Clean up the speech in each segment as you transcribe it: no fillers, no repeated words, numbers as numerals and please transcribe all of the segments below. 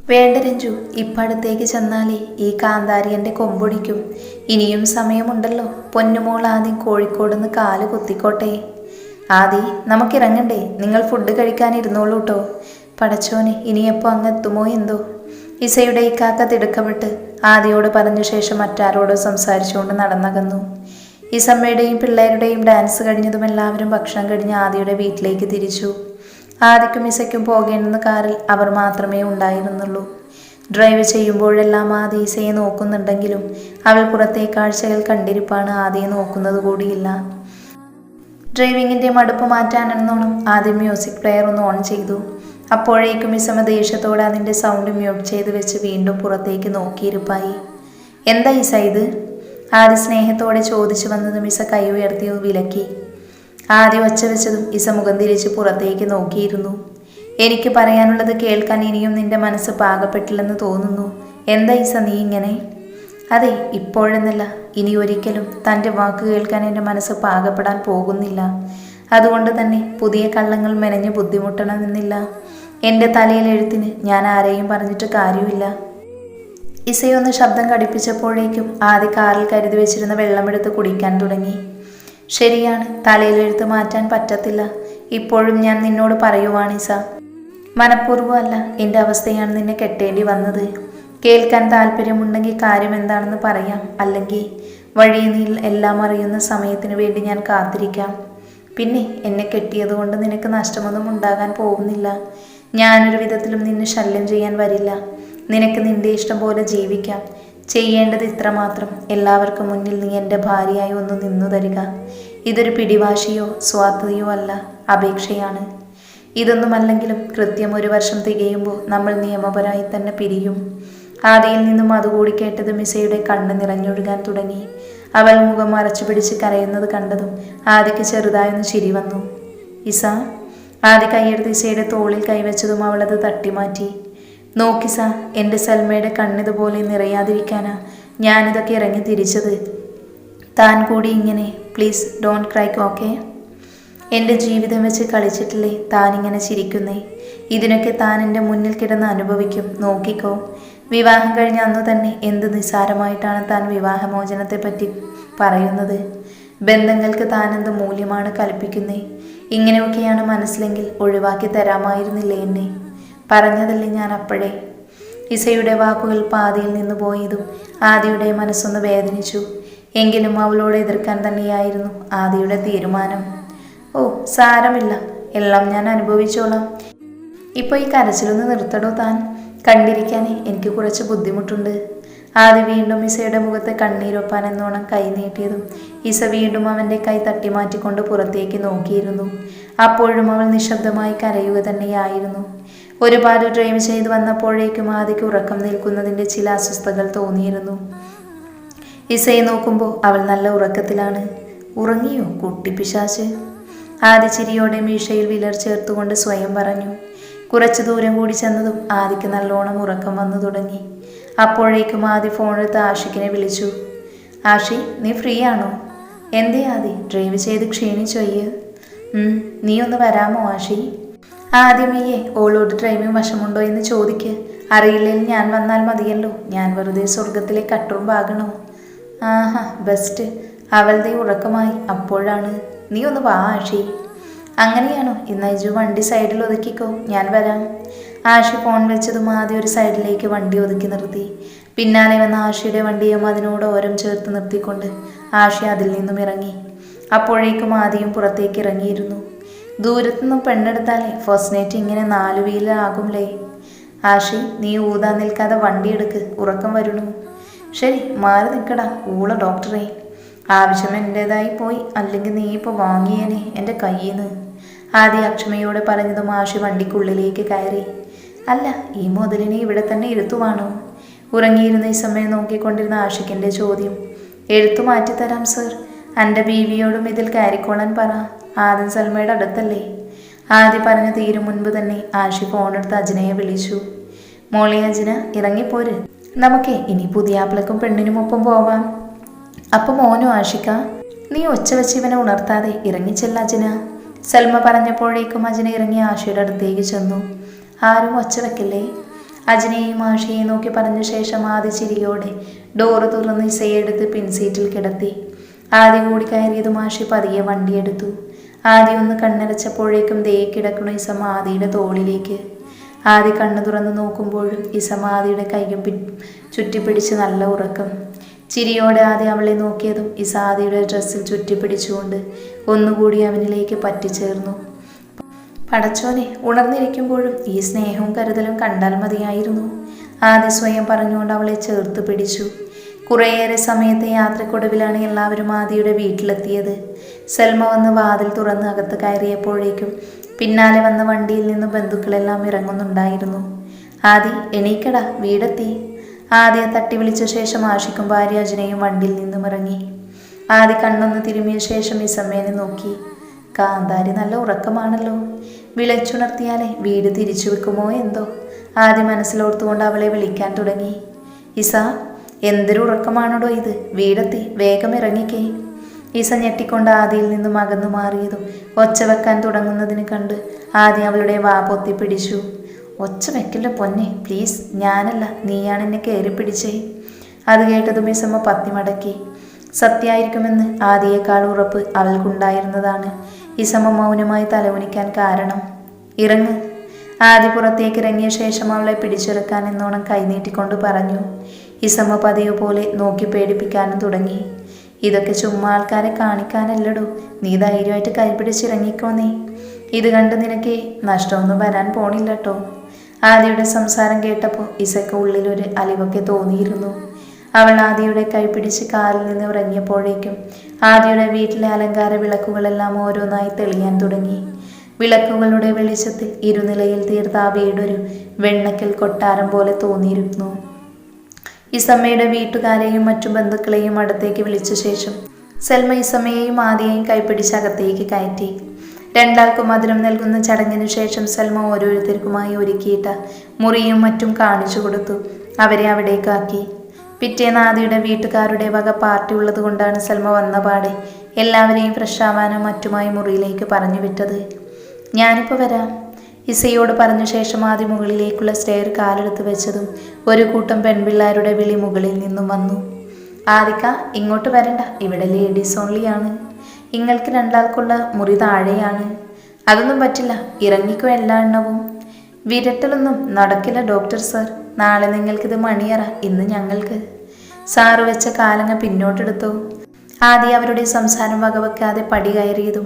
വേണ്ട രഞ്ജു, ഇപ്പടുത്തേക്ക് ചെന്നാലേ ഈ കാന്താരി എൻ്റെ കൊമ്പൊടിക്കും. ഇനിയും സമയമുണ്ടല്ലോ. പൊന്നുമോൾ ആദ്യം കോഴിക്കോടുന്ന് കാല് കുത്തിക്കോട്ടെ. ആദി, നമുക്കിറങ്ങണ്ടേ? നിങ്ങൾ ഫുഡ് കഴിക്കാനിരുന്നോളൂ കേട്ടോ. പടച്ചോനെ, ഇനിയെപ്പോൾ അങ്ങെത്തുമോ എന്തോ. ഇസയുടെ ഇക്കാക്ക തിടുക്കപ്പെട്ട് ആദിയോട് പറഞ്ഞ ശേഷം മറ്റാരോടോ സംസാരിച്ചുകൊണ്ട് നടന്നകന്നു. ഇസമ്മയുടെയും പിള്ളേരുടെയും ഡാൻസ് കഴിഞ്ഞതും എല്ലാവരും ഭക്ഷണം കഴിഞ്ഞ് ആദിയുടെ വീട്ടിലേക്ക് തിരിച്ചു. ആദിക്കും ഇസയ്ക്കും പോകേണ്ടുന്ന കാറിൽ അവർ മാത്രമേ ഉണ്ടായിരുന്നുള്ളൂ. ഡ്രൈവ് ചെയ്യുമ്പോഴെല്ലാം ആദി ഇസയെ നോക്കുന്നുണ്ടെങ്കിലും അവൾ പുറത്തെ കാഴ്ചകൾ കണ്ടിരിപ്പാണ് ആദിയെ നോക്കുന്നത് കൂടിയില്ല. ഡ്രൈവിങ്ങിൻ്റെ മടുപ്പ് മാറ്റാനെന്നോണം ആദ്യം മ്യൂസിക് പ്ലെയർ ഒന്ന് ഓൺ ചെയ്തു. അപ്പോഴേക്കും ഇസമ ദേഷ്യത്തോടെ അതിൻ്റെ സൗണ്ട് മ്യൂട്ട് ചെയ്ത് വെച്ച് വീണ്ടും പുറത്തേക്ക് നോക്കിയിരിപ്പായി. എന്താ ഇസ ഇത്? ആദ്യ സ്നേഹത്തോടെ ചോദിച്ചു വന്നതും ഇസ കൈ ഉയർത്തി വിലക്കി. ആദ്യം ഒച്ച വെച്ചതും ഇസ മുഖം തിരിച്ച് പുറത്തേക്ക് നോക്കിയിരുന്നു. എനിക്ക് പറയാനുള്ളത് കേൾക്കാൻ ഇനിയും നിന്റെ മനസ്സ് പാകപ്പെട്ടില്ലെന്ന് തോന്നുന്നു. എന്താ ഇസ നീ ഇങ്ങനെ? അതെ, ഇപ്പോഴെന്നല്ല, ഇനി ഒരിക്കലും തൻ്റെ വാക്ക് കേൾക്കാൻ എൻ്റെ മനസ്സ് പാകപ്പെടാൻ പോകുന്നില്ല. അതുകൊണ്ട് തന്നെ പുതിയ കള്ളങ്ങൾ മെനഞ്ഞ് ബുദ്ധിമുട്ടണമെന്നില്ല. എൻ്റെ തലയിൽ എഴുത്തിന് ഞാൻ ആരെയും പറഞ്ഞിട്ട് കാര്യമില്ല. ഇസയൊന്ന് ശബ്ദം കടിപ്പിച്ചപ്പോഴേക്കും ആദ്യ കാറിൽ കരുതി വെച്ചിരുന്ന വെള്ളമെടുത്ത് കുടിക്കാൻ തുടങ്ങി. ശരിയാണ്, തലയിലെഴുത്ത് മാറ്റാൻ പറ്റത്തില്ല. ഇപ്പോഴും ഞാൻ നിന്നോട് പറയുവാണ് ഇസ. മനഃപൂർവ്വമല്ല, എൻ്റെ അവസ്ഥയാണ് നിന്നെ കെട്ടേണ്ടി വന്നത്. കേൾക്കാൻ താല്പര്യമുണ്ടെങ്കിൽ കാര്യം എന്താണെന്ന് പറയാം, അല്ലെങ്കിൽ വഴിയിൽ നീ എല്ലാം അറിയുന്ന സമയത്തിന് വേണ്ടി ഞാൻ കാത്തിരിക്കാം. പിന്നെ എന്നെ കെട്ടിയതുകൊണ്ട് നിനക്ക് നഷ്ടമൊന്നും ഉണ്ടാകാൻ പോകുന്നില്ല. ഞാനൊരു വിധത്തിലും നിന്നെ ശല്യം ചെയ്യാൻ വരില്ല. നിനക്ക് നിന്റെ ഇഷ്ടം പോലെ ജീവിക്കാം. ചെയ്യേണ്ടത് ഇത്ര മാത്രം, എല്ലാവർക്കും മുന്നിൽ നീ എൻ്റെ ഭാര്യയായി ഒന്ന് നിന്നു തരിക. ഇതൊരു പിടിവാശിയോ സ്വാർത്ഥതയോ അല്ല, അപേക്ഷയാണ്. ഇതൊന്നുമല്ലെങ്കിലും കൃത്യം 1 വർഷം തികയുമ്പോൾ നമ്മൾ നിയമപരമായി തന്നെ പിരിയും. ആദിയിൽ നിന്നും അതുകൂടി കേട്ടതും ഇസയുടെ കണ്ണ് നിറഞ്ഞൊഴുകാൻ തുടങ്ങി. അവൾ മുഖം മറച്ചു പിടിച്ച് കരയുന്നത് കണ്ടതും ആദിക്ക് ചെറുതായൊന്ന് ചിരി വന്നു. ഇസ, ആദി കൈയെടുത്ത് ഇസയുടെ തോളിൽ കൈവച്ചതും അവളത് തട്ടിമാറ്റി. നോക്കിസ, എൻ്റെ സൽമയുടെ കണ്ണിതുപോലെ നിറയാതിരിക്കാനാ ഞാനിതൊക്കെ ഇറങ്ങി തിരിച്ചത്. താൻ കൂടി ഇങ്ങനെ, പ്ലീസ് ഡോണ്ട് ക്രൈ, ഓക്കെ? എൻ്റെ ജീവിതം വെച്ച് കളിച്ചിട്ടില്ലേ താനിങ്ങനെ ചിരിക്കുന്നേ? ഇതിനൊക്കെ താൻ എൻ്റെ മുന്നിൽ കിടന്ന് അനുഭവിക്കും, നോക്കിക്കോ. വിവാഹം കഴിഞ്ഞ അന്നു തന്നെ എന്ത് നിസ്സാരമായിട്ടാണ് താൻ വിവാഹമോചനത്തെപ്പറ്റി പറയുന്നത്. ബന്ധങ്ങൾക്ക് താൻ എന്ത് മൂല്യമാണ് കൽപ്പിക്കുന്നേ? ഇങ്ങനെയൊക്കെയാണ് മനസ്സിലെങ്കിൽ ഒഴിവാക്കി തരാമായിരുന്നില്ലേ എന്നെ? പറഞ്ഞതല്ലേ ഞാൻ അപ്പോഴേ. ഇസയുടെ വാക്കുകൾ പാതിയിൽ നിന്ന് പോയതും ആദിയുടെ മനസ്സൊന്ന് വേദനിച്ചു. എങ്കിലും അവളോട് എതിർക്കാൻ തന്നെയായിരുന്നു ആദിയുടെ തീരുമാനം. ഓ സാരമില്ല, എല്ലാം ഞാൻ അനുഭവിച്ചോളാം. ഇപ്പോൾ ഈ കരച്ചിലൊന്ന് നിർത്തടോ താൻ. കണ്ടിരിക്കാനേ എനിക്ക് കുറച്ച് ബുദ്ധിമുട്ടുണ്ട്. ആദി വീണ്ടും ഇസയുടെ മുഖത്ത് കണ്ണീരൊപ്പാൻ എന്നോണം കൈ നീട്ടിയതും ഇസ വീണ്ടും അവൻ്റെ കൈ തട്ടിമാറ്റിക്കൊണ്ട് പുറത്തേക്ക് നോക്കിയിരുന്നു. അപ്പോഴും അവൾ നിശബ്ദമായി കരയുക തന്നെയായിരുന്നു. ഒരുപാട് ഡ്രൈവ് ചെയ്ത് വന്നപ്പോഴേക്കും ആദിക്ക് ഉറക്കം നിൽക്കുന്നതിൻ്റെ ചില അസ്വസ്ഥതകൾ തോന്നിയിരുന്നു. ഇസയെ നോക്കുമ്പോൾ അവൾ നല്ല ഉറക്കത്തിലാണ്. ഉറങ്ങിയോ കുട്ടിപ്പിശാച്ച്? ആദി ചിരിയോടെ മീശയിൽ വിലർ ചേർത്തുകൊണ്ട് സ്വയം പറഞ്ഞു. കുറച്ചു ദൂരം കൂടി ചെന്നതും ആദിക്ക് നല്ലോണം ഉറക്കം വന്നു തുടങ്ങി. അപ്പോഴേക്കും ആദി ഫോണെടുത്ത് ആഷിക്കിനെ വിളിച്ചു. ആഷി, നീ ഫ്രീ ആണോ? എന്തേ ആദി, ഡ്രൈവ് ചെയ്ത് ക്ഷീണിച്ചൊയ്യ്? നീ ഒന്ന് വരാമോ ആഷി? ആദ്യമേയെ ഓളോട് ഡ്രൈവിംഗ് വശമുണ്ടോ എന്ന് ചോദിക്ക്. അറിയില്ലെങ്കിൽ ഞാൻ വന്നാൽ മതിയല്ലോ. ഞാൻ വെറുതെ സ്വർഗത്തിലെ കട്ടുറുമ്പാകണോ? ആഹാ ബെസ്റ്റ്. അവളുടെ ഉറക്കമായി അപ്പോഴാണ്. നീ ഒന്ന് വാ ആഷി. അങ്ങനെയാണോ? ഇന്നയച്ചു വണ്ടി സൈഡിൽ ഒതുക്കിക്കോ, ഞാൻ വരാം. ആഷി ഫോൺ വെച്ചതും ആദ്യം ഒരു സൈഡിലേക്ക് വണ്ടി ഒതുക്കി നിർത്തി. പിന്നാലെ വന്ന ആഷിയുടെ വണ്ടിയും അതിനോട് ഓരം ചേർത്ത് നിർത്തിക്കൊണ്ട് ആഷി അതിൽ നിന്നും ഇറങ്ങി. അപ്പോഴേക്കും ആദ്യം പുറത്തേക്ക് ഇറങ്ങിയിരുന്നു. ദൂരത്തുനിന്നും പെണ്ണെടുത്താലേ ഫസ്റ്റ് നൈറ്റ് ഇങ്ങനെ 4 വീലാകുംലേ. ആഷി, നീ ഊതാൻ നിൽക്കാതെ വണ്ടി എടുക്ക്, ഉറക്കം വരണു. ശരി, മാറി നിൽക്കടാ ഊള ഡോക്ടറെ. ആവശ്യം എൻ്റേതായി പോയി, അല്ലെങ്കിൽ നീ ഇപ്പോൾ വാങ്ങിയേനെ എൻ്റെ കയ്യിൽ നിന്ന്. ആദ്യം അക്ഷമയോടെ പറഞ്ഞതും ആഷി വണ്ടിക്കുള്ളിലേക്ക് കയറി. അല്ല, ഈ മുതലിനെ ഇവിടെ തന്നെ ഇരുത്തുവാണോ? ഉറങ്ങിയിരുന്ന ഈ സമയം നോക്കിക്കൊണ്ടിരുന്ന ആഷിക്കിൻ്റെ ചോദ്യം. എഴുത്തു മാറ്റിത്തരാം സർ. എൻ്റെ ബീവിയോടും ഇതിൽ കയറിക്കോളാൻ പറ. ആദ്യം സൽമയുടെ അടുത്തല്ലേ? ആദ്യം പറഞ്ഞു തീരും മുൻപ് തന്നെ ആഷി ഫോണെടുത്ത് അജിനയെ വിളിച്ചു. മോളെ അജിന, ഇറങ്ങിപ്പോര്. നമുക്കേ ഇനി പുതിയാപ്പിളക്കും പെണ്ണിനും ഒപ്പം പോവാം. അപ്പം മോനും ആഷിക്ക, നീ ഒച്ച വെച്ച് ഇവനെ ഉണർത്താതെ ഇറങ്ങിച്ചെല്ല അജിന. സൽമ പറഞ്ഞപ്പോഴേക്കും അജിന ഇറങ്ങി ആഷിയുടെ അടുത്തേക്ക് ചെന്നു. ആരും ഒച്ച വെക്കല്ലേ. അജിനെയും ആഷിയെയും നോക്കി പറഞ്ഞ ശേഷം ആദ്യ ചിരിയോടെ ഡോറ് തുറന്ന് ഇസയെ എടുത്ത് പിൻസീറ്റിൽ കിടത്തി. ആദ്യം കൂടി കയറിയതും ആഷി പതിയെ വണ്ടിയെടുത്തു. ആദ്യം ഒന്ന് കണ്ണടച്ചപ്പോഴേക്കും ദേ കിടക്കണ ഇസം ആദിയുടെ തോളിലേക്ക്. ആദി കണ്ണു തുറന്ന് നോക്കുമ്പോഴും ഇസം ആദിയുടെ കൈയും ചുറ്റിപ്പിടിച്ച് നല്ല ഉറക്കം. ചിരിയോടെ ആദ്യം അവളെ നോക്കിയതും ഇസ ആദിയുടെ ഡ്രസ്സിൽ ചുറ്റിപ്പിടിച്ചുകൊണ്ട് ഒന്നുകൂടി അവനിലേക്ക് പറ്റിച്ചേർന്നു. പടച്ചോനെ, ഉണർന്നിരിക്കുമ്പോഴും ഈ സ്നേഹവും കരുതലും കണ്ടാൽ മതിയായിരുന്നു, ആദ്യ സ്വയം പറഞ്ഞുകൊണ്ട് അവളെ ചേർത്ത് പിടിച്ചു. കുറേയേറെ സമയത്തെ യാത്രക്കൊടുവിലാണ് എല്ലാവരും ആദിയുടെ വീട്ടിലെത്തിയത്. സൽമ വന്ന് വാതിൽ തുറന്ന് അകത്ത് കയറിയപ്പോഴേക്കും പിന്നാലെ വന്ന വണ്ടിയിൽ നിന്ന് ബന്ധുക്കളെല്ലാം ഇറങ്ങുന്നുണ്ടായിരുന്നു. ആദി, എണീക്കടാ, വീടെത്തി. ആദിയെ തട്ടി വിളിച്ച ശേഷം ആഷിക്കും ഭാര്യ അജിനെയും വണ്ടിയിൽ നിന്നും ഇറങ്ങി. ആദി കണ്ണൊന്ന് തിരുമിയ ശേഷം ഇസമ്മേനെ നോക്കി. കാന്താരി നല്ല ഉറക്കമാണല്ലോ, വിളിച്ചുണർത്തിയാലേ വീട് തിരിച്ചു വെക്കുമോ എന്തോ ആദി മനസ്സിലോർത്തുകൊണ്ട് അവളെ വിളിക്കാൻ തുടങ്ങി. ഇസ, എന്തൊരു ഉറക്കമാണോടോ ഇത്, വീടെത്തി, വേഗം ഇറങ്ങിക്കേ. ഇസ ഞെട്ടിക്കൊണ്ട് ആദിയിൽ നിന്നും അകന്നു മാറിയതും ഒച്ച വെക്കാൻ തുടങ്ങുന്നതിന് കണ്ട് ആദ്യം അവളുടെ വാ പൊത്തി പിടിച്ചു. ഒച്ച വെക്കല്ലോ പൊന്നെ, പ്ലീസ്, ഞാനല്ല, നീയാണ് എന്നെ കയറി പിടിച്ചേ. അത് കേട്ടതും ഇസമ്മ പത്തി മടക്കി. സത്യമായിരിക്കുമെന്ന് ആദിയേക്കാൾ ഉറപ്പ് അവൾക്കുണ്ടായിരുന്നതാണ്. ഇസമ്മ മൗനമായി തലകുനിക്കാൻ കാരണം. ഇറങ്ങ്. ആദി പുറത്തേക്ക് ഇറങ്ങിയ ശേഷം അവളെ പിടിച്ചെടുക്കാൻ എന്നോണം കൈനീട്ടിക്കൊണ്ട് പറഞ്ഞു. ഇസമ്മ പതിവ് പോലെ നോക്കി പേടിപ്പിക്കാനും തുടങ്ങി. ഇതൊക്കെ ചുമ്മാ ആൾക്കാരെ കാണിക്കാനല്ലടോ, നീ ധൈര്യമായിട്ട് കൈപിടിച്ചിറങ്ങിക്കോ. നീ ഇത് കണ്ട് നിനക്ക് നഷ്ടമൊന്നും വരാൻ പോണില്ലട്ടോ. ആദിയുടെ സംസാരം കേട്ടപ്പോൾ ഇസക്ക് ഉള്ളിലൊരു അലിവൊക്കെ തോന്നിയിരുന്നു. അവൾ ആദിയുടെ കൈപിടിച്ച് കാറിൽ നിന്ന് ഇറങ്ങിയപ്പോഴേക്കും ആദിയുടെ വീട്ടിലെ അലങ്കാര വിളക്കുകളെല്ലാം ഓരോന്നായി തെളിയാൻ തുടങ്ങി. വിളക്കുകളുടെ വെളിച്ചത്തിൽ ഇരുനിലയിൽ തീർത്ത ആ വീടൊരു വെണ്ണക്കൽ കൊട്ടാരം പോലെ തോന്നിയിരുന്നു. ഇസമ്മയുടെ വീട്ടുകാരെയും മറ്റു ബന്ധുക്കളെയും അടുത്തേക്ക് വിളിച്ച ശേഷം സൽമ ഇസമ്മയെയും ആദിയെയും കൈപ്പിടിച്ച് അകത്തേക്ക് കയറ്റി. രണ്ടാൾക്കും മധുരം നൽകുന്ന ചടങ്ങിനു ശേഷം സൽമ ഓരോരുത്തർക്കുമായി ഒരുക്കിയിട്ട മുറിയും മറ്റും കാണിച്ചു കൊടുത്തു. അവരെ അവിടേക്കാക്കി. പിറ്റേന്ന് ആദിയുടെ വീട്ടുകാരുടെ വക പാർട്ടി ഉള്ളത് കൊണ്ടാണ് സൽമ വന്ന പാടെ എല്ലാവരെയും ഫ്രഷ് ആവാനും മറ്റുമായി മുറിയിലേക്ക് പറഞ്ഞു വിട്ടത്. ഞാനിപ്പോൾ വരാം, ഇസയോട് പറഞ്ഞ ശേഷം ആദ്യ മുകളിലേക്കുള്ള സ്റ്റെയർ കാലെടുത്ത് വെച്ചതും ഒരു കൂട്ടം പെൺപിള്ളാരുടെ വിളി മുകളിൽ നിന്നും വന്നു. ആദിക്ക, ഇങ്ങോട്ട് വരണ്ട, ഇവിടെ ലേഡീസ് ഓൺലിയാണ്. നിങ്ങൾക്ക് രണ്ടാൾക്കുള്ള മുറി താഴെയാണ്. അതൊന്നും പറ്റില്ല, ഇറങ്ങിക്കോ എല്ലാ എണ്ണവും. വിരട്ടലൊന്നും നടക്കില്ല ഡോക്ടർ സർ, നാളെ നിങ്ങൾക്കിത് മണിയറ, ഇന്ന് ഞങ്ങൾക്ക്. സാറ് വെച്ച കാലങ്ങ് പിന്നോട്ടെടുത്തോ. ആദ്യം അവരുടെ സംസാരം വകവെക്കാതെ പടി കയറിയതും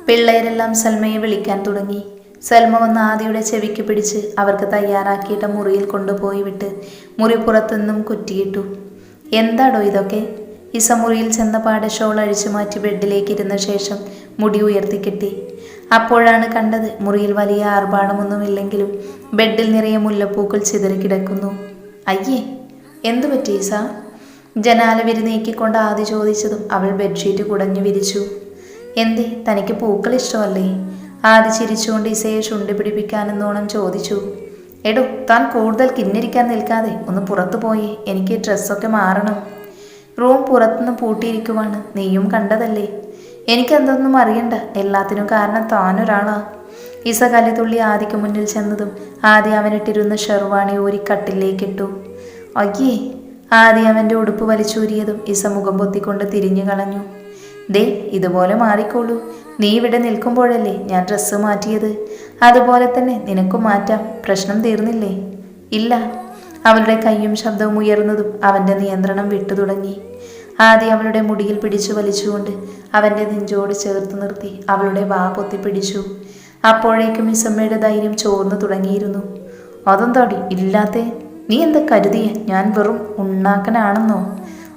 പിള്ളേരെല്ലാം സൽമയെ വിളിക്കാൻ തുടങ്ങി. സൽമ വന്ന് ആദിയുടെ ചെവിക്ക് പിടിച്ച് അവർക്ക് തയ്യാറാക്കിയിട്ട മുറിയിൽ കൊണ്ടുപോയി വിട്ട് മുറി പുറത്തുനിന്നും കുറ്റിയിട്ടു. എന്താടോ ഇതൊക്കെ? ഇസ മുറിയിൽ ചെന്ന പാടെ ഷോൾ അഴിച്ചു മാറ്റി ബെഡിലേക്ക് ഇരുന്ന ശേഷം മുടി ഉയർത്തിക്കെട്ടി. അപ്പോഴാണ് കണ്ടത് മുറിയിൽ വലിയ ആർഭാടമൊന്നുമില്ലെങ്കിലും ബെഡിൽ നിറയെ മുല്ലപ്പൂക്കൾ ചിതറിക്കിടക്കുന്നു. അയ്യേ, എന്തു പറ്റി ഇസ? ജനാല വിരി നീക്കിക്കൊണ്ട് ആദി ചോദിച്ചതും അവൾ ബെഡ്ഷീറ്റ് കുടഞ്ഞു വിരിച്ചു. എന്തേ, തനിക്ക് പൂക്കൾ ഇഷ്ടമല്ലേ? ആദി ചിരിച്ചുകൊണ്ട് ഇസയെ ചുണ്ടി പിടിപ്പിക്കാനെന്നോണം ചോദിച്ചു. എടോ, താൻ കൂടുതൽ കിന്നിരിക്കാൻ നിൽക്കാതെ ഒന്ന് പുറത്തു പോയി, എനിക്ക് ഡ്രസ്സൊക്കെ മാറണം. റൂം പുറത്തുനിന്ന് പൂട്ടിയിരിക്കുവാണ്, നീയും കണ്ടതല്ലേ. എനിക്കെന്തൊന്നും അറിയണ്ട, എല്ലാത്തിനും കാരണം താനൊരാളാ. ഇസ കലിതുള്ളി ആദിക്ക് മുന്നിൽ ചെന്നതും ആദി അവനിട്ടിരുന്ന ഷെർവാണി ഊരി കട്ടിലേക്കിട്ടു. അയ്യേ! ആദി അവൻ്റെ ഉടുപ്പ് വലിച്ചൂരിയതും ഇസ മുഖം പൊത്തിക്കൊണ്ട് തിരിഞ്ഞു കളഞ്ഞു. ദേ, ഇതുപോലെ മാറിക്കോളൂ, നീ ഇവിടെ നിൽക്കുമ്പോഴല്ലേ ഞാൻ ഡ്രസ്സ് മാറ്റിയത്, അതുപോലെ തന്നെ നിനക്കും മാറ്റാം, പ്രശ്നം തീർന്നില്ലേ? ഇല്ല. അവളുടെ കൈയും ശബ്ദവും ഉയർന്നതും അവൻ്റെ നിയന്ത്രണം വിട്ടു തുടങ്ങി. ആദ്യം അവളുടെ മുടിയിൽ പിടിച്ചു വലിച്ചുകൊണ്ട് അവൻ്റെ നെഞ്ചോട് ചേർത്ത് നിർത്തി അവളുടെ വാ പൊത്തിപ്പിടിച്ചു. അപ്പോഴേക്കും ഇസമ്മയുടെ ധൈര്യം ചോർന്നു തുടങ്ങിയിരുന്നു. അതെന്താടി ഇല്ലാത്തേ? നീ എന്താ കരുതിയ ഞാൻ വെറും ഉണ്ണാക്കനാണെന്നോ?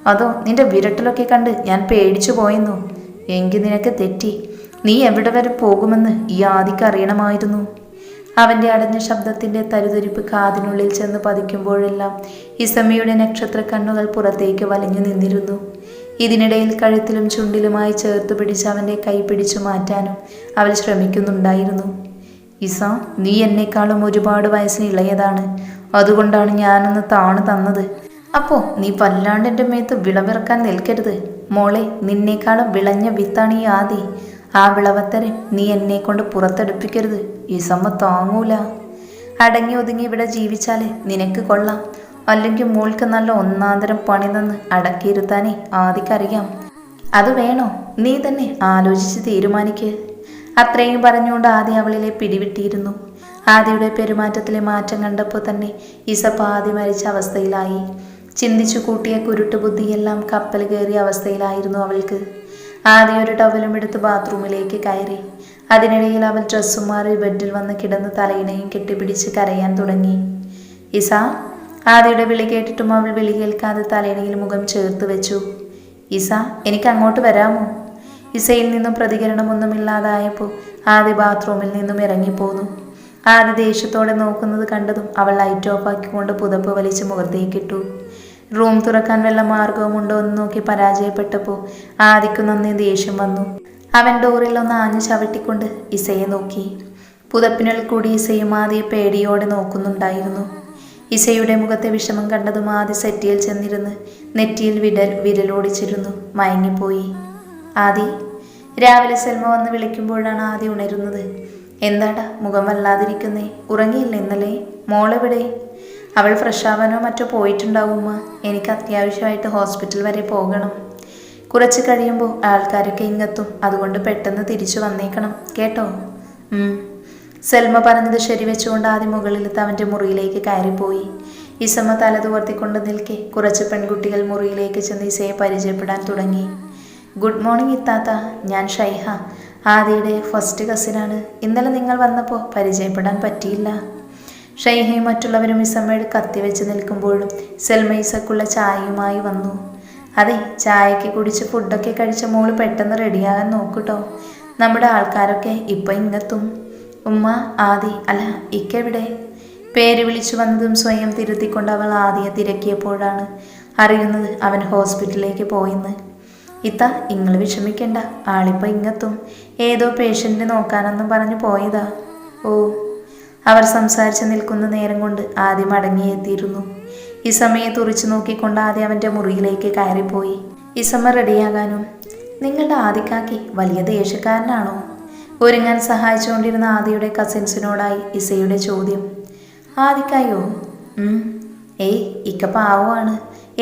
അതോ നിന്റെ വിരട്ടലൊക്കെ കണ്ട് ഞാൻ പേടിച്ചു പോയെന്നോ? എങ്കിൽ നിനക്ക് തെറ്റി. നീ എവിടെ വരെ പോകുമെന്ന് ഈ ആദിക്ക് അറിയണമായിരുന്നു. അവൻ്റെ അടഞ്ഞ ശബ്ദത്തിൻ്റെ തരുതരിപ്പ് കാതിനുള്ളിൽ ചെന്ന് പതിക്കുമ്പോഴെല്ലാം ഇസമ്മയുടെ നക്ഷത്ര കണ്ണുകൾ പുറത്തേക്ക് വലിഞ്ഞു നിന്നിരുന്നു. ഇതിനിടയിൽ കഴുത്തിലും ചുണ്ടിലുമായി ചേർത്ത് പിടിച്ച് അവൻ്റെ കൈ പിടിച്ചു മാറ്റാനും അവൾ ശ്രമിക്കുന്നുണ്ടായിരുന്നു. ഇസ, നീ എന്നെക്കാളും ഒരുപാട് വയസ്സിന് ഇളയതാണ്, അതുകൊണ്ടാണ് ഞാനൊന്ന് താണു തന്നത്. അപ്പോൾ നീ വല്ലാണ്ട് എൻ്റെ മേത്ത് വിളവിറക്കാൻ നിൽക്കരുത് മോളെ. നിന്നേക്കാളും വിളഞ്ഞ വിത്താണ് ഈ ആദി. ആ വിളവത്തരം നീ എന്നെ കൊണ്ട് പുറത്തെടുപ്പിക്കരുത്, ഇസമ്മ താങ്ങൂല. അടങ്ങി ഒതുങ്ങി ഇവിടെ ജീവിച്ചാൽ നിനക്ക് കൊള്ളാം. അല്ലെങ്കിൽ മോൾക്ക് നല്ല ഒന്നാന്തരം പണി തന്ന് അടക്കിയിരുത്താനേ ആദിക്കറിയാം. അത് വേണോ? നീ തന്നെ ആലോചിച്ച് തീരുമാനിക്ക്. അത്രയും പറഞ്ഞുകൊണ്ട് ആദി അവളിലെ പിടിവിട്ടിരുന്നു. ആദിയുടെ പെരുമാറ്റത്തിലെ മാറ്റം കണ്ടപ്പോൾ തന്നെ ഇസപ്പ ആദി മരിച്ച അവസ്ഥയിലായി. ചിന്തിച്ചു കൂട്ടിയ കുരുട്ട് ബുദ്ധിയെല്ലാം കപ്പൽ കയറിയ അവസ്ഥയിലായിരുന്നു അവൾക്ക്. ആദ്യം ഒരു ടവലും എടുത്ത് ബാത്റൂമിലേക്ക് കയറി. അതിനിടയിൽ അവൾ ഡ്രസ്സും മാറി ബെഡിൽ വന്ന് കിടന്ന് തലയിണയും കെട്ടിപ്പിടിച്ച് കരയാൻ തുടങ്ങി. ഇസ. ആദിയുടെ വിളി കേട്ടിട്ടും അവൾ വിളി കേൾക്കാതെ തലയിണയിൽ മുഖം ചേർത്ത് വെച്ചു. ഇസ, എനിക്ക് അങ്ങോട്ട് വരാമോ? ഇസയിൽ നിന്നും പ്രതികരണമൊന്നുമില്ലാതായപ്പോൾ ആദി ബാത്റൂമിൽ നിന്നും ഇറങ്ങിപ്പോന്നു. ആദി ദേഷ്യത്തോടെ നോക്കുന്നത് കണ്ടതും അവൾ ലൈറ്റ് ഓഫ് ആക്കിക്കൊണ്ട് പുതപ്പ് വലിച്ച് മുഖത്തേക്കിട്ടു. റൂം തുറക്കാൻ വല്ല മാർഗവുമുണ്ടോ എന്ന് നോക്കി പരാജയപ്പെട്ടപ്പോൾ ആദിക്ക് നന്ദി ദേഷ്യം വന്നു. അവൻ ഡോറിൽ ഒന്ന് ആഞ്ഞു ചവിട്ടിക്കൊണ്ട് ഇസയെ നോക്കി. പുതപ്പിനുള്ളിൽ കൂടി ഇസയും ആദിയെ പേടിയോടെ നോക്കുന്നുണ്ടായിരുന്നു. ഇസയുടെ മുഖത്തെ വിഷമം കണ്ടതും ആദി സെറ്റിയിൽ ചെന്നിരുന്ന് നെറ്റിയിൽ വിരലോടിച്ചിരുന്നു മയങ്ങിപ്പോയി. ആദി. രാവിലെ സെൽമ വന്ന് വിളിക്കുമ്പോഴാണ് ആദി ഉണരുന്നത്. എന്താടാ മുഖം വല്ലാതിരിക്കുന്നേ? ഉറങ്ങിയില്ല ഇന്നലെ? മോളെവിടെ? അവൾ ഫ്രഷാവാനോ മറ്റോ പോയിട്ടുണ്ടാവുമ്മ. എനിക്ക് അത്യാവശ്യമായിട്ട് ഹോസ്പിറ്റൽ വരെ പോകണം. കുറച്ച് കഴിയുമ്പോൾ ആൾക്കാരൊക്കെ ഇങ്ങെത്തും. അതുകൊണ്ട് പെട്ടെന്ന് തിരിച്ചു വന്നേക്കണം കേട്ടോ. സെൽമ പറഞ്ഞത് ശരിവെച്ചുകൊണ്ട് ആദ്യം മുകളിലെത്ത് അവൻ്റെ മുറിയിലേക്ക് കയറിപ്പോയി. ഇസമ്മ തല തുവർത്തിക്കൊണ്ട് നിൽക്കെ കുറച്ച് പെൺകുട്ടികൾ മുറിയിലേക്ക് ചെന്ന് ഇസയെ പരിചയപ്പെടാൻ തുടങ്ങി. ഗുഡ് മോർണിംഗ് ഇത്താത്ത, ഞാൻ ഷൈഹ, ആദിയുടെ ഫസ്റ്റ് കസിനാണ്. ഇന്നലെ നിങ്ങൾ വന്നപ്പോൾ പരിചയപ്പെടാൻ പറ്റിയില്ല. ഷൈഹയും മറ്റുള്ളവരും ഇസമ്മയുടെ കത്തിവെച്ച് നിൽക്കുമ്പോഴും സെൽമ ഇസക്കുള്ള ചായയുമായി വന്നു. അതെ, ചായക്ക് കുടിച്ച് ഫുഡൊക്കെ കഴിച്ച മോള് പെട്ടെന്ന് റെഡിയാകാൻ നോക്കൂട്ടോ. നമ്മുടെ ആൾക്കാരൊക്കെ ഇപ്പം ഇങ്ങെത്തും. ഉമ്മ, ആദി, അല്ല ഇക്കെവിടെ? പേര് വിളിച്ചു വന്നതും സ്വയം തിരുത്തിക്കൊണ്ട് അവൾ ആദിയെ തിരക്കിയപ്പോഴാണ് അറിയുന്നത് അവൻ ഹോസ്പിറ്റലിലേക്ക് പോയിന്ന്. ഇത്ത, നിങ്ങൾ വിഷമിക്കണ്ട, ആളിപ്പോൾ ഇങ്ങെത്തും. ഏതോ പേഷ്യൻ്റ് നോക്കാനെന്നും പറഞ്ഞു പോയതാ. ഓ. അവർ സംസാരിച്ച് നിൽക്കുന്ന നേരം കൊണ്ട് ആദ്യം മടങ്ങിയെത്തിയിരുന്നു. ഇസമ്മയെ തുറിച്ചു നോക്കിക്കൊണ്ട് ആദ്യം അവൻ്റെ മുറിയിലേക്ക് കയറിപ്പോയി. ഇസമ്മ റെഡിയാകാനും. നിങ്ങളുടെ ആദിക്കാക്കി വലിയ ദേഷ്യക്കാരനാണോ? ഒരുങ്ങാൻ സഹായിച്ചുകൊണ്ടിരുന്ന ആദിയുടെ കസിൻസിനോടായി ഇസയുടെ ചോദ്യം. ആദിക്കായോ? ഏയ്, ഇക്ക പാവമാണ്,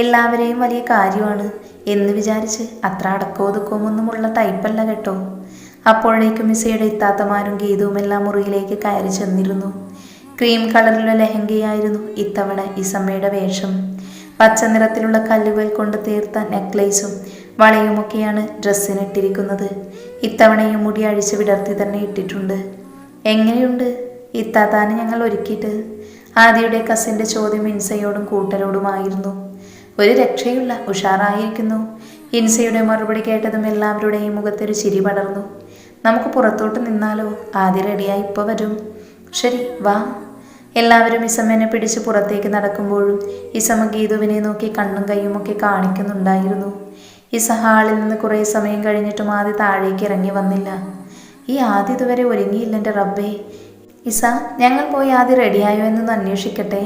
എല്ലാവരെയും വലിയ കാര്യമാണ് എന്ന് വിചാരിച്ച് അത്ര അടക്കോതുക്കമൊന്നുമുള്ള ടൈപ്പല്ല കേട്ടോ. അപ്പോഴേക്കും ഇസയുടെ ഇത്താത്തമാരും ഗീതവുമെല്ലാം മുറിയിലേക്ക് കയറി ചെന്നിരുന്നു. ക്രീം കളറിലുള്ള ലെഹങ്കയായിരുന്നു ഇത്തവണ ഇസമ്മയുടെ വേഷം. പച്ച നിറത്തിലുള്ള കല്ലുകൾ കൊണ്ട് തീർത്ത നെക്ലേസും വളയുമൊക്കെയാണ് ഡ്രസ്സിനിട്ടിരിക്കുന്നത്. ഇത്തവണയും മുടി അഴിച്ച് വിടർത്തി തന്നെ ഇട്ടിട്ടുണ്ട്. എങ്ങനെയുണ്ട് ഇത്താത്താനെ ഞങ്ങൾ ഒരുക്കിയിട്ട്? ആദിയുടെ കസിൻ്റെ ചോദ്യം ഇൻസയോടും കൂട്ടരോടുമായിരുന്നു. ഒരു രക്ഷയുള്ള ഉഷാറായിരിക്കുന്നു. ഇൻസയുടെ മറുപടി കേട്ടതും എല്ലാവരുടെയും മുഖത്തൊരു ചിരി പടർന്നു. നമുക്ക് പുറത്തോട്ട് നിന്നാലോ? ആദ്യ റെഡിയായി ഇപ്പോൾ വരും. ശരി, വാ. എല്ലാവരും ഇസമ്മനെ പിടിച്ച് പുറത്തേക്ക് നടക്കുമ്പോഴും ഇസമ്മ ഗീതുവിനെ നോക്കി കണ്ണും കൈയുമൊക്കെ കാണിക്കുന്നുണ്ടായിരുന്നു. ഇസ ഹാളിൽ നിന്ന് കുറേ സമയം കഴിഞ്ഞിട്ടും ആദ്യ താഴേക്ക് ഇറങ്ങി വന്നില്ല. ഈ ആദ്യ ഇതുവരെ ഒരുങ്ങിയില്ല എൻ്റെ റബ്ബേ. ഇസ, ഞങ്ങൾ പോയി ആദ്യം റെഡിയായോ എന്നൊന്ന് അന്വേഷിക്കട്ടെ.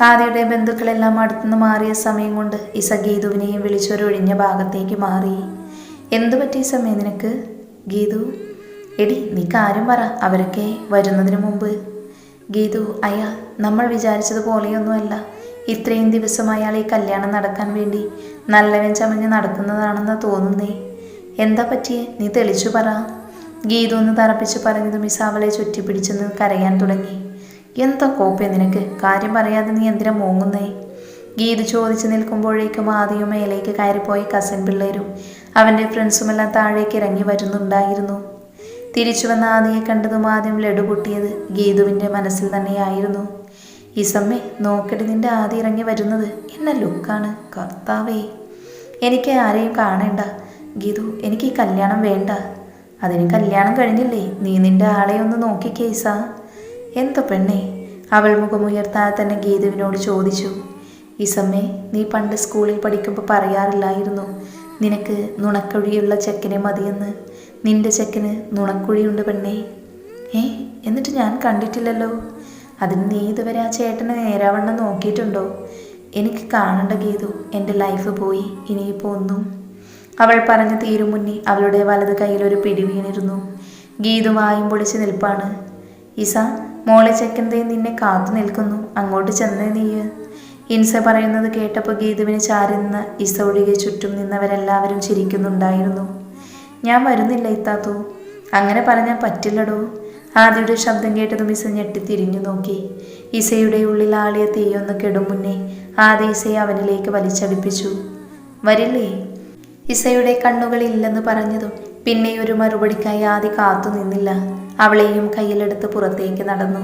ആദിയുടെ ബന്ധുക്കളെല്ലാം അടുത്തുനിന്ന് മാറിയ സമയം കൊണ്ട് ഇസ ഗീതുവിനെയും വിളിച്ചൊരൊഴിഞ്ഞ ഭാഗത്തേക്ക് മാറി. എന്തു പറ്റി സമയം നിനക്ക്? ഗീതു. എടി, നീ കാര്യം പറ, അവരൊക്കെ വരുന്നതിന് മുമ്പ്. ഗീതു, അയാൾ നമ്മൾ വിചാരിച്ചതുപോലെയൊന്നുമല്ല. ഇത്രയും ദിവസം അയാൾ ഈ കല്യാണം നടക്കാൻ വേണ്ടി നല്ലവൻ ചമഞ്ഞ് നടക്കുന്നതാണെന്ന് തോന്നുന്നേ. എന്താ പറ്റിയേ? നീ തെളിച്ചു പറ. ഗീതു ഒന്ന് തറപ്പിച്ച് പറഞ്ഞതും ഇസ അവളെ ചുറ്റിപ്പിടിച്ചെന്ന് കരയാൻ തുടങ്ങി. എന്താ കോപ്പേ നിനക്ക്? കാര്യം പറയാതെ നീ എന്തിനാ മോങ്ങുന്നേ? ഗീതു ചോദിച്ചു നിൽക്കുമ്പോഴേക്കും ആദ്യം മേലേക്ക് കയറിപ്പോയ കസിൻ പിള്ളേരും അവൻ്റെ ഫ്രണ്ട്സുമെല്ലാം താഴേക്ക് ഇറങ്ങി വരുന്നുണ്ടായിരുന്നു. തിരിച്ചു വന്ന ആദിയെ കണ്ടതും ആദ്യം ലഡു പൊട്ടിയത് ഗീതുവിൻ്റെ മനസ്സിൽ തന്നെയായിരുന്നു. ഇസമ്മേ, നോക്കടി, നിന്റെ ആദ്യം ഇറങ്ങി വരുന്നത് എന്ന ലുക്കാണ്. കർത്താവേ, എനിക്ക് ആരെയും കാണേണ്ട. ഗീതു, എനിക്ക് ഈ കല്യാണം വേണ്ട. അതിന് കല്യാണം കഴിഞ്ഞില്ലേ? നീ നിന്റെ ആളെ ഒന്ന് നോക്കിക്കേ ഇസ. എന്തോ പെണ്ണേ? അവൾ മുഖമുയർത്താതെ തന്നെ ഗീതുവിനോട് ചോദിച്ചു. ഇസമ്മേ, നീ പണ്ട് സ്കൂളിൽ പഠിക്കുമ്പോൾ പറയാറില്ലായിരുന്നു നിനക്ക് നുണക്കുഴിയുള്ള ചെക്കനെ മതിയെന്ന്? നിന്റെ ചെക്കന് നുണക്കുഴിയുണ്ട് പെണ്ണേ. എന്നിട്ട് ഞാൻ കണ്ടിട്ടില്ലല്ലോ. അതിന് നീ ഇതുവരെ ആ ചേട്ടനെ നേരാവണ്ണം നോക്കിയിട്ടുണ്ടോ? എനിക്ക് കാണണ്ട ഗീതു, എൻ്റെ ലൈഫ് പോയി, ഇനിയിപ്പോൾ ഒന്നും. അവൾ പറഞ്ഞു തീരും മുന്നേ അവളുടെ വലത് കയ്യിലൊരു പിടി വീണിരുന്നു. ഗീതു വായും പൊളിച്ച് നിൽപ്പാണ്. ഇസ, മോളെ ചെക്കന്തേ നിന്നെ കാത്തു നിൽക്കുന്നു, അങ്ങോട്ട് ചെന്നേ നീയ്. ഇൻസ പറയുന്നത് കേട്ടപ്പോൾ ഗീതുവിന് ചാരി നിന്ന് ഇസ ഒഴികെ ചുറ്റും നിന്നവരെല്ലാവരും ചിരിക്കുന്നുണ്ടായിരുന്നു. ഞാൻ വരുന്നില്ല ഇത്താത്തു. അങ്ങനെ പറഞ്ഞാൽ പറ്റില്ലടോ. ആദിയുടെ ശബ്ദം കേട്ടതും ഇസ ഞെട്ടി തിരിഞ്ഞു നോക്കി. ഇസയുടെ ഉള്ളിൽ ആളിയ തീയൊന്ന് കെടും മുന്നേ ആദി ഇസയെ അവനിലേക്ക് വലിച്ചടിപ്പിച്ചു. വരില്ലേ? ഇസയുടെ കണ്ണുകളില്ലെന്ന് പറഞ്ഞതും പിന്നെ ഒരു മറുപടിക്കായി ആദി കാത്തു നിന്നില്ല. അവളെയും കയ്യിലെടുത്ത് പുറത്തേക്ക് നടന്നു.